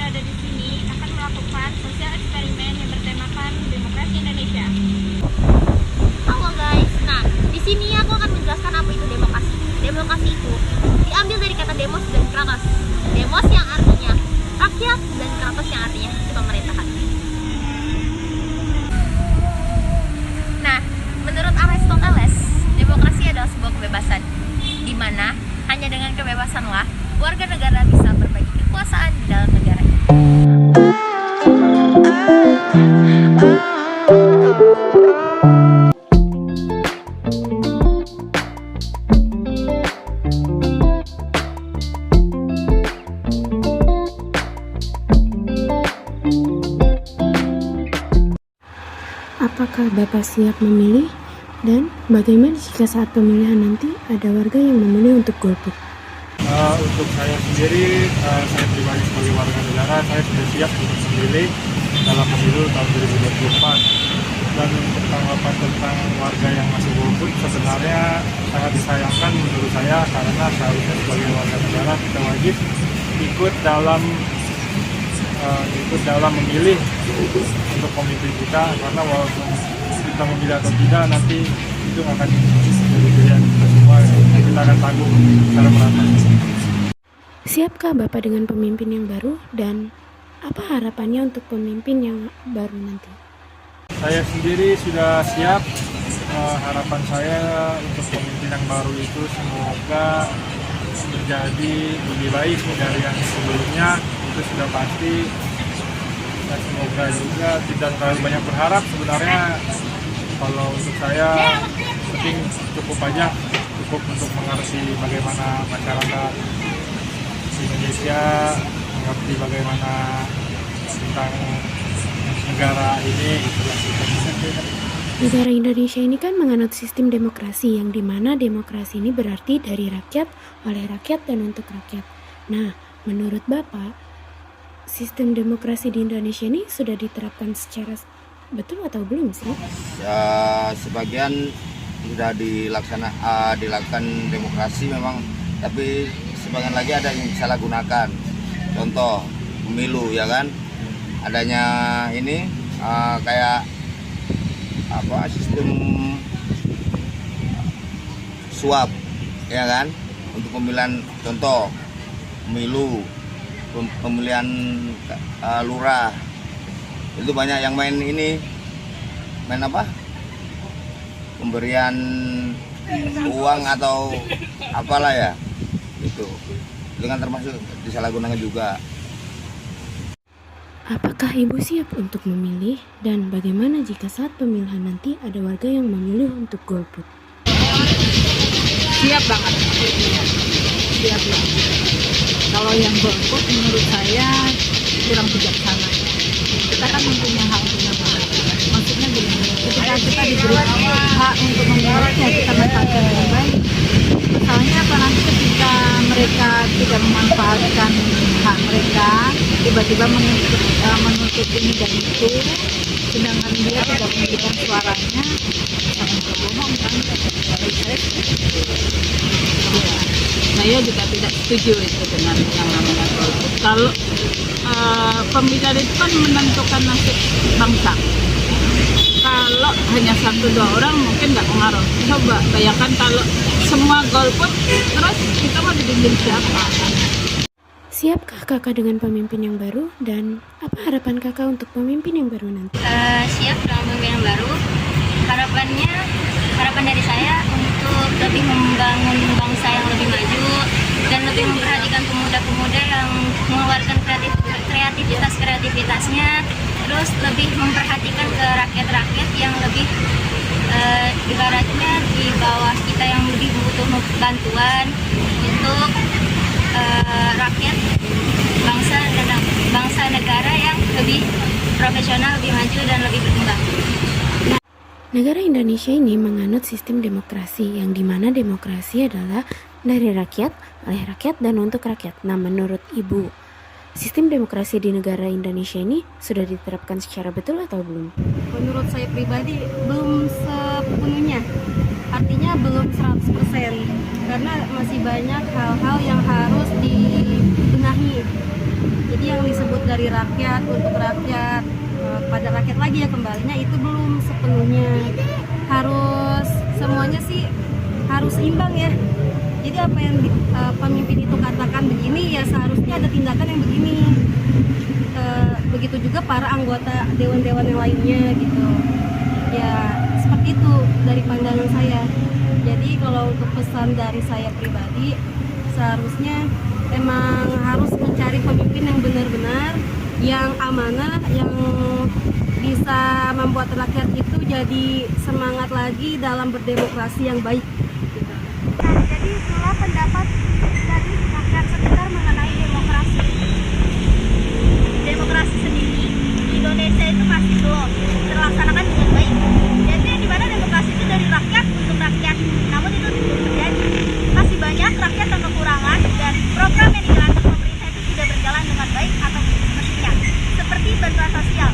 berada di sini akan melakukan sosial eksperimen yang bertemakan demokrasi Indonesia. Halo guys, nah di sini aku akan menjelaskan apa itu demokrasi. Demokrasi itu diambil dari kata demos dan kratos. Demos yang artinya rakyat dan kratos yang artinya pemerintahan. Nah, menurut Aristoteles, demokrasi adalah sebuah kebebasan, di mana hanya dengan kebebasanlah warga negara bisa berbagi kekuasaan di dalam negara. Apakah Bapak siap memilih? Dan bagaimana jika saat pemilihan nanti ada warga yang memilih untuk golput? Untuk saya sendiri, saya pribadi sebagai warga negara, saya sudah siap untuk memilih dalam pemilu tahun 2024. Dan untuk tanggapan tentang warga yang masih golput, sebenarnya sangat disayangkan menurut saya, karena seharusnya sebagai warga negara kita wajib ikut dalam memilih untuk pemimpin kita, karena walaupun kita memilih atau tidak, nanti itu akan jadi pilihan kita semua, kita akan tanggung secara merata. Siapkah Bapak dengan pemimpin yang baru? Dan apa harapannya untuk pemimpin yang baru nanti? Saya sendiri sudah siap. Harapan saya untuk pemimpin yang baru itu semoga menjadi lebih baik dari yang sebelumnya, itu sudah pasti. Dan semoga juga tidak terlalu banyak berharap sebenarnya. Kalau untuk saya penting cukup untuk mengerti bagaimana masyarakat Indonesia mengerti bagaimana tentang negara ini. Negara Indonesia ini kan menganut sistem demokrasi, yang dimana demokrasi ini berarti dari rakyat, oleh rakyat, dan untuk rakyat. Nah, menurut Bapak, sistem demokrasi di Indonesia ini sudah diterapkan secara betul atau belum sih? Sebagian sudah dilakukan demokrasi memang, tapi sebagian lagi ada yang disalahgunakan. Contoh pemilu, ya kan, adanya ini kayak sistem suap, ya kan, untuk pemilihan, contoh pemilu, pemilihan lurah, itu banyak yang main pemberian uang atau apalah ya, itu kan termasuk disalahgunakan juga. Apakah Ibu siap untuk memilih? Dan bagaimana jika saat pemilihan nanti ada warga yang memilih untuk golput? Siap banget. Siap banget. Kalau yang golput menurut saya kurang bijaksana. Kita kan mempunyai hak untuk memilih. Maksudnya begini, ketika kita diberi hak untuk memilih, ya kita manfaatkan dengan baik. Masalahnya apa, nanti ketika mereka tidak memanfaatkan hak mereka, tiba-tiba menuntut ini dan itu, sedangkan dia tidak memberikan suaranya, sangat berbohong kan? Saya juga tidak setuju itu dengan yang namanya golput. Kalau pemilihan itu kan menentukan nasib bangsa. Kalau hanya 1-2 orang mungkin nggak pengaruh. Coba bayangkan kalau semua golput, terus kita mau dibimbing siapa? Siapkah kakak dengan pemimpin yang baru? Dan apa harapan kakak untuk pemimpin yang baru nanti? Siap dengan pemimpin yang baru. Harapan dari saya untuk lebih membangun bangsa yang lebih maju dan lebih memperhatikan pemuda-pemuda yang mengeluarkan kreativitasnya, terus lebih memperhatikan ke rakyat-rakyat yang lebih ibaratnya di bawah kita yang lebih butuh bantuan untuk rakyat bangsa negara yang lebih profesional, lebih maju dan lebih berkembang. Negara Indonesia ini menganut sistem demokrasi, yang dimana demokrasi adalah dari rakyat, oleh rakyat, dan untuk rakyat. Nah, menurut Ibu, sistem demokrasi di negara Indonesia ini sudah diterapkan secara betul atau belum? Menurut saya pribadi belum sepenuhnya, artinya belum 100%, karena masih banyak hal-hal yang harus dibenahi Jadi yang disebut dari rakyat untuk rakyat pada rakyat lagi ya kembalinya itu belum sepenuhnya. Harus semuanya sih harus seimbang ya. Jadi apa yang pemimpin itu katakan begini ya seharusnya ada tindakan yang begini. Begitu juga para anggota dewan-dewan yang lainnya gitu. Ya seperti itu dari pandangan saya. Jadi kalau untuk pesan dari saya pribadi seharusnya emang harus mencari pemimpin yang benar-benar, yang amanah, yang bisa membuat rakyat itu jadi semangat lagi dalam berdemokrasi yang baik. Nah, jadi itulah pendapat dari rakyat sekitar mengenai demokrasi. Demokrasi sendiri di Indonesia itu masih belum terlaksanakan dengan baik. Jadi di mana demokrasi itu dari rakyat untuk rakyat, namun itu belum terjadi. Masih banyak rakyat yang kekurangan dan program yang dijalankan pemerintah itu tidak berjalan dengan baik atau semestinya. Seperti bantuan sosial,